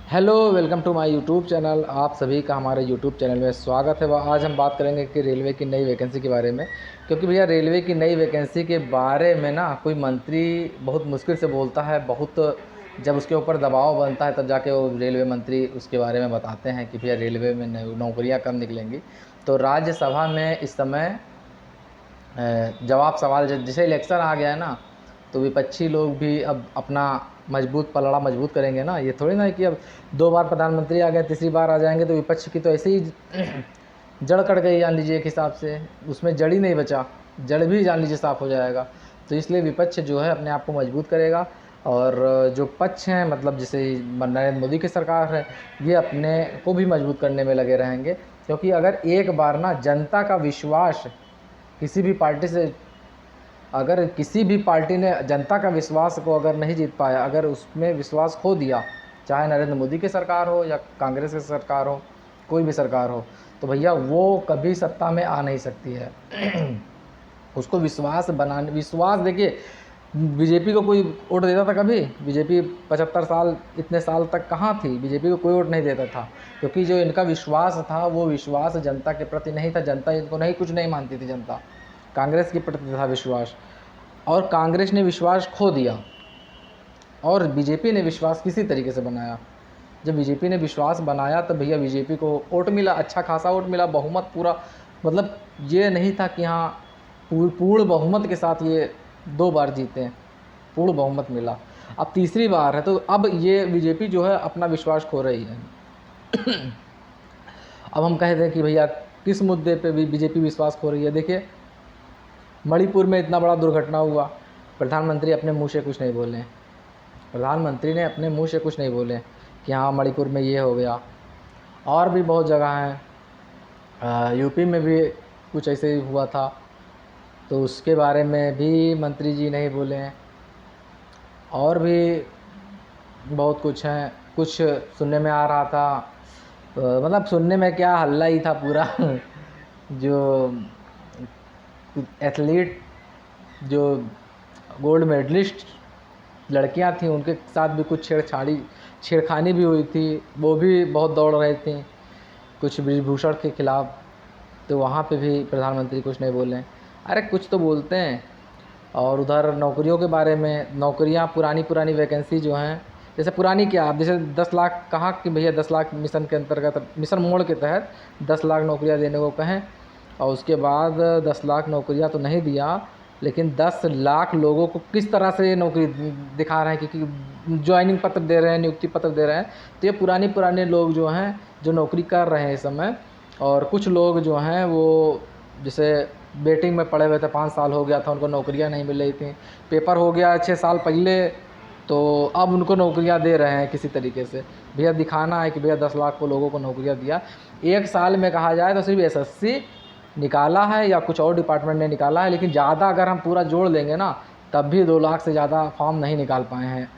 Hello, welcome to my YouTube channel. आप सभी का हमारे यूट्यूब चैनल में स्वागत है। आज हम बात करेंगे कि रेलवे की नई वैकेंसी के बारे में, क्योंकि भैया रेलवे की नई वैकेंसी के बारे में ना कोई मंत्री बहुत मुश्किल से बोलता है। बहुत जब उसके ऊपर दबाव बनता है तब जाके वो रेलवे मंत्री उसके बारे में बताते हैं कि भैया रेलवे में नौकरियाँ कब निकलेंगी। तो राज्यसभा में इस समय जवाब सवाल जैसे इलेक्शन आ गया है ना, तो विपक्षी लोग भी अब अपना मजबूत पलड़ा मजबूत करेंगे ना। ये थोड़ी ना है कि अब 2 बार प्रधानमंत्री आ गए, तीसरी बार आ जाएंगे तो विपक्ष की तो ऐसे ही जड़ कट गई, जान लीजिए एक हिसाब से उसमें जड़ ही नहीं बचा, जड़ भी जान लीजिए साफ़ हो जाएगा। तो इसलिए विपक्ष जो है अपने आप को मजबूत करेगा, और जो पक्ष हैं मतलब जैसे नरेंद्र मोदी की सरकार है, ये अपने को भी मजबूत करने में लगे रहेंगे। क्योंकि अगर एक बार ना जनता का विश्वास किसी भी पार्टी से, अगर किसी भी पार्टी ने जनता का विश्वास को अगर नहीं जीत पाया, अगर उसमें विश्वास खो दिया, चाहे नरेंद्र मोदी की सरकार हो या कांग्रेस की सरकार हो, कोई भी सरकार हो, तो भैया वो कभी सत्ता में आ नहीं सकती है। उसको विश्वास देखिए, बीजेपी को कोई वोट देता था कभी? बीजेपी 75 साल इतने साल तक कहाँ थी? बीजेपी को कोई वोट नहीं देता था, क्योंकि जो इनका विश्वास था वो विश्वास जनता के प्रति नहीं था। जनता इनको कुछ नहीं मानती थी। जनता कांग्रेस के प्रति था विश्वास, और कांग्रेस ने विश्वास खो दिया, और बीजेपी ने विश्वास किसी तरीके से बनाया। जब बीजेपी ने विश्वास बनाया तब भैया बीजेपी को वोट मिला, अच्छा खासा वोट मिला, बहुमत पूरा। मतलब ये नहीं था कि हाँ पूर्ण बहुमत के साथ ये 2 बार जीते, पूर्ण बहुमत मिला। अब तीसरी बार है, तो अब ये बीजेपी जो है अपना विश्वास खो रही है। अब हम कह दें कि भैया किस मुद्दे पे भी बीजेपी विश्वास खो रही है। देखिए, मणिपुर में इतना बड़ा दुर्घटना हुआ, प्रधानमंत्री अपने मुंह से कुछ नहीं बोले। प्रधानमंत्री ने अपने मुंह से कुछ नहीं बोले कि हाँ मणिपुर में ये हो गया। और भी बहुत जगह हैं, यूपी में भी कुछ ऐसे ही हुआ था, तो उसके बारे में भी मंत्री जी नहीं बोले हैं। और भी बहुत कुछ हैं, कुछ सुनने में आ रहा था, मतलब सुनने में क्या, हल्ला ही था पूरा। जो एथलीट, जो गोल्ड मेडलिस्ट लड़कियां थीं, उनके साथ भी कुछ छेड़खानी भी हुई थी। वो भी बहुत दौड़ रही थी कुछ ब्रिजभूषण के खिलाफ, तो वहाँ पे भी प्रधानमंत्री कुछ नहीं बोले। अरे कुछ तो बोलते हैं। और उधर नौकरियों के बारे में, नौकरियाँ पुरानी वैकेंसी जो हैं, जैसे पुरानी क्या, आप जैसे 10 लाख कहा कि भैया 10 लाख मिशन के अंतर्गत, मिशन मोड के तहत 10 लाख नौकरियाँ देने को कहें, और उसके बाद 10 लाख नौकरियाँ तो नहीं दिया, लेकिन 10 लाख लोगों को किस तरह से नौकरी दिखा रहे हैं, क्योंकि ज्वाइनिंग पत्र दे रहे हैं, नियुक्ति पत्र दे रहे हैं। तो ये पुराने लोग जो हैं जो नौकरी कर रहे हैं इस समय, और कुछ लोग जो हैं वो जैसे वेटिंग में पड़े हुए थे, 5 साल हो गया था, उनको नौकरियां नहीं मिल रही थी। पेपर हो गया 6 साल पहले, तो अब उनको नौकरियां दे रहे हैं किसी तरीके से। भैया दिखाना है कि भैया 10 लाख को लोगों को नौकरियां दिया। एक साल में कहा जाए तो सिर्फ एसएससी निकाला है या कुछ और डिपार्टमेंट ने निकाला है, लेकिन ज़्यादा अगर हम पूरा जोड़ लेंगे ना, तब भी 2 लाख से ज़्यादा फॉर्म नहीं निकाल पाए हैं।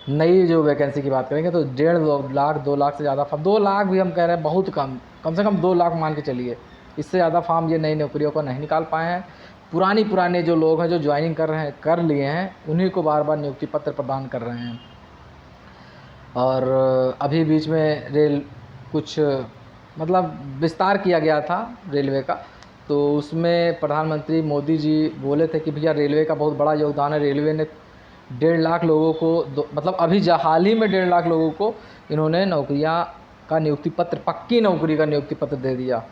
नई जो वैकेंसी की बात करेंगे तो 1.5 लाख 2 लाख से ज़्यादा फॉर्म, 2 लाख भी हम कह रहे हैं बहुत कम से कम 2 लाख मान के चलिए। इससे ज़्यादा फॉर्म ये नई नौकरियों को नहीं निकाल पाए हैं। पुराने जो लोग हैं जो ज्वाइनिंग कर लिए हैं, उन्हीं को बार बार नियुक्ति पत्र प्रदान कर रहे हैं। और अभी बीच में कुछ मतलब विस्तार किया गया था रेलवे का, तो उसमें प्रधानमंत्री मोदी जी बोले थे कि भैया रेलवे का बहुत बड़ा योगदान है। रेलवे ने 1.5 लाख लोगों को मतलब अभी हाल ही में 1.5 लाख लोगों को इन्होंने नौकरियां का नियुक्ति पत्र, पक्की नौकरी का नियुक्ति पत्र दे दिया।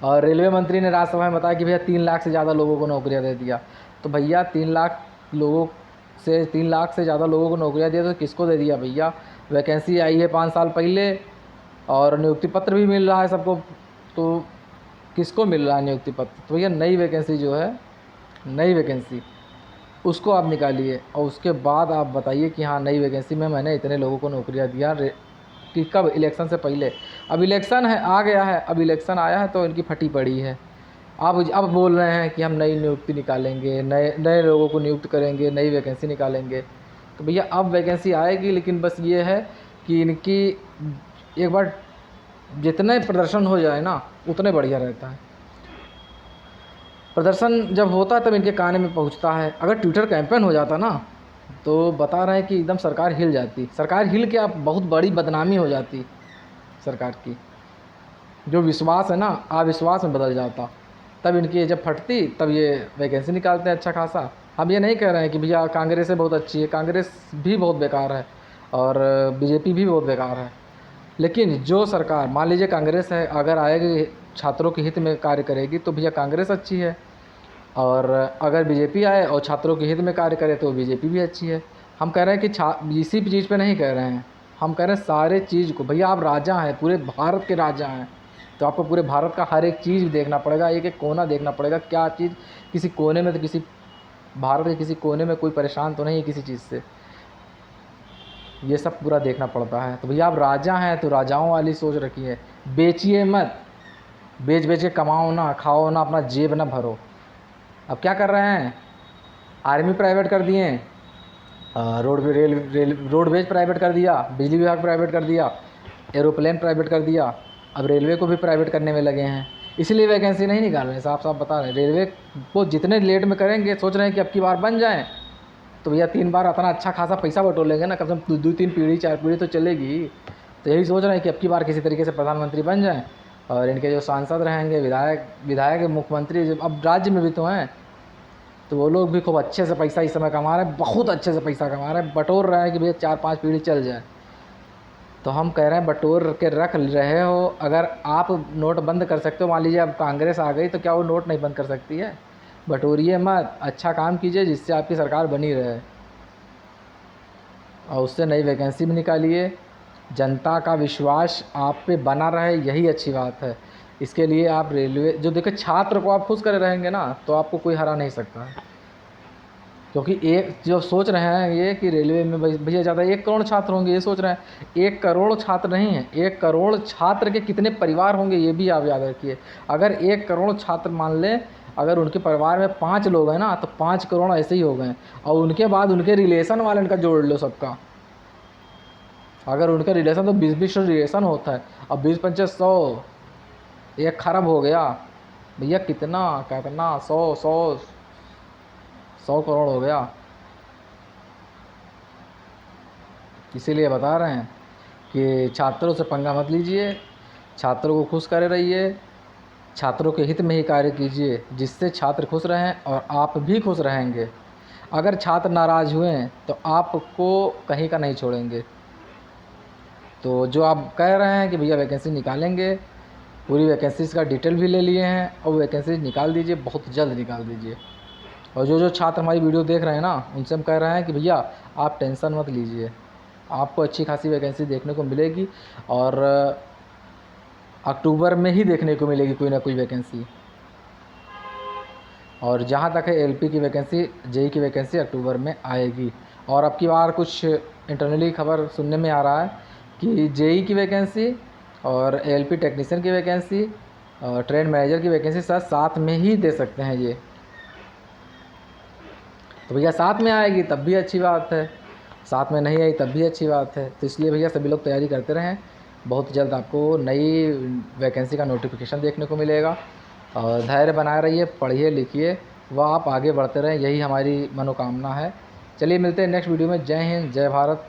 और रेलवे मंत्री ने राज्यसभा में बताया कि भैया 3 लाख से ज़्यादा लोगों को नौकरियां दे दिया। तो भैया 3 लाख से ज़्यादा लोगों को नौकरियां दिया, तो किसको दे दिया भैया? वैकेंसी आई है 5 साल पहले, और नियुक्ति पत्र भी मिल रहा है सबको, तो किसको मिल रहा है नियुक्ति पत्र? तो भैया नई वैकेंसी जो है, नई वैकेंसी उसको आप निकालिए, और उसके बाद आप बताइए कि हाँ नई वैकेंसी में मैंने इतने लोगों को नौकरियां दिया। कि कब? इलेक्शन से पहले। अब इलेक्शन है, आ गया है, अब इलेक्शन आया है तो इनकी फटी पड़ी है। अब बोल रहे हैं कि हम नई नियुक्ति निकालेंगे, नए लोगों को नियुक्त करेंगे, नई वैकेंसी निकालेंगे। तो भैया अब वैकेंसी आएगी, लेकिन बस ये है कि इनकी एक बार जितने प्रदर्शन हो जाए ना, उतने बढ़िया रहता है। प्रदर्शन जब होता है तब इनके कान में पहुंचता है। अगर ट्विटर कैंपेन हो जाता ना, तो बता रहे हैं कि एकदम सरकार हिल जाती। सरकार हिल के आप बहुत बड़ी बदनामी हो जाती सरकार की। जो विश्वास है ना अविश्वास में बदल जाता। तब इनकी जब फटती तब ये वैकेंसी निकालते हैं अच्छा खासा। हम ये नहीं कह रहे हैं कि भैया कांग्रेस है बहुत अच्छी है, कांग्रेस भी बहुत बेकार है और बीजेपी भी बहुत बेकार है। लेकिन जो सरकार मान लीजिए कांग्रेस है, अगर आएगी छात्रों के हित में कार्य करेगी तो भैया कांग्रेस अच्छी है, और अगर बीजेपी आए और छात्रों के हित में कार्य करे तो बीजेपी भी अच्छी है। हम कह रहे हैं कि इसी चीज़ पे नहीं कह रहे हैं, हम कह रहे हैं सारे चीज़ को। भैया आप राजा हैं, पूरे भारत के राजा हैं, तो आपको पूरे भारत का हर एक चीज़ देखना पड़ेगा, एक एक कोना देखना पड़ेगा। क्या चीज़ किसी कोने में, तो किसी भारत के किसी कोने में कोई परेशान तो नहीं है किसी चीज़ से, ये सब पूरा देखना पड़ता है। तो भैया आप राजा हैं तो राजाओं वाली सोच रखिए, बेचिए मत, बेच बेच के कमाओ ना, खाओ ना, अपना जेब ना भरो। अब क्या कर रहे हैं, आर्मी प्राइवेट कर दिए, रोडवेज प्राइवेट कर दिया, बिजली विभाग प्राइवेट कर दिया, एरोप्लेन प्राइवेट कर दिया, अब रेलवे को भी प्राइवेट करने में लगे हैं। इसलिए वैकेंसी नहीं निकाल रहे हैं, साफ साफ बता रहे हैं। रेलवे को जितने लेट में करेंगे, सोच रहे हैं कि अब की बार बन जाएँ तो भैया 3 बार इतना अच्छा खासा पैसा बटोर ना, कम से कम 2-3 पीढ़ी 4 पीढ़ी तो चलेगी। तो यही सोच रहे हैं कि अब की बार किसी तरीके से प्रधानमंत्री बन जाएँ, और इनके जो सांसद रहेंगे, विधायक मुख्यमंत्री जब अब राज्य में भी तो हैं, तो वो लोग भी खूब अच्छे से पैसा इस समय कमा रहे हैं, बहुत अच्छे से पैसा कमा रहे हैं, बटोर रहे हैं कि भैया 4-5 पीढ़ी चल जाए। तो हम कह रहे हैं बटोर के रख रहे हो। अगर आप नोट बंद कर सकते हो, मान लीजिए अब कांग्रेस आ गई, तो क्या वो नोट नहीं बंद कर सकती है? बटोरिए मत, अच्छा काम कीजिए जिससे आपकी सरकार बनी रहे, और उससे नई वैकेंसी भी निकालिए। जनता का विश्वास आप पे बना रहे, यही अच्छी बात है। इसके लिए आप रेलवे जो देखिए, छात्र को आप खुश करे रहेंगे ना, तो आपको कोई हरा नहीं सकता है। क्योंकि एक जो सोच रहे हैं ये कि रेलवे में भैया ज़्यादा 1 करोड़ छात्र होंगे, ये सोच रहे हैं। 1 करोड़ छात्र नहीं है, 1 करोड़ छात्र के कितने परिवार होंगे ये भी आप याद रखिए। अगर 1 करोड़ छात्र मान लें, अगर उनके परिवार में 5 लोग हैं ना, तो 5 करोड़ ऐसे ही हो गए। और उनके बाद उनके रिलेशन वाले इनका जोड़ लो सबका, अगर उनका रिलेशन तो 20-20 रिलेशन होता है, अब 20-25-100, 1 खरब हो गया भैया। कितना 100 करोड़ हो गया। इसीलिए बता रहे हैं कि छात्रों से पंगा मत लीजिए, छात्रों को खुश करे रहिए, छात्रों के हित में ही कार्य कीजिए, जिससे छात्र खुश रहें और आप भी खुश रहेंगे। अगर छात्र नाराज़ हुए तो आपको कहीं का नहीं छोड़ेंगे। तो जो आप कह रहे हैं कि भैया वैकेंसी निकालेंगे, पूरी वैकेंसीज़ का डिटेल भी ले लिए हैं, और वैकेंसी निकाल दीजिए, बहुत जल्द निकाल दीजिए। और जो छात्र हमारी वीडियो देख रहे हैं ना, उनसे हम कह रहे हैं कि भैया आप टेंशन मत लीजिए, आपको अच्छी खासी वैकेंसी देखने को मिलेगी, और अक्टूबर में ही देखने को मिलेगी कोई ना कोई वैकेंसी। और जहाँ तक है एलपी की वैकेंसी, जेई की वैकेंसी अक्टूबर में आएगी। और अब की बार कुछ इंटरनली खबर सुनने में आ रहा है कि जेई की वैकेंसी और एलपी टेक्नीशियन की वैकेंसी और ट्रेन मैनेजर की वैकेंसी साथ में ही दे सकते हैं ये। तो भैया साथ में आएगी तब भी अच्छी बात है, साथ में नहीं आई तब भी अच्छी बात है। तो इसलिए भैया सभी लोग तैयारी करते रहें, बहुत जल्द आपको नई वैकेंसी का नोटिफिकेशन देखने को मिलेगा। और धैर्य बनाए रहिए, पढ़िए लिखिए, व आप आगे बढ़ते रहें, यही हमारी मनोकामना है। चलिए मिलते हैं नेक्स्ट वीडियो में। जय हिंद, जय भारत।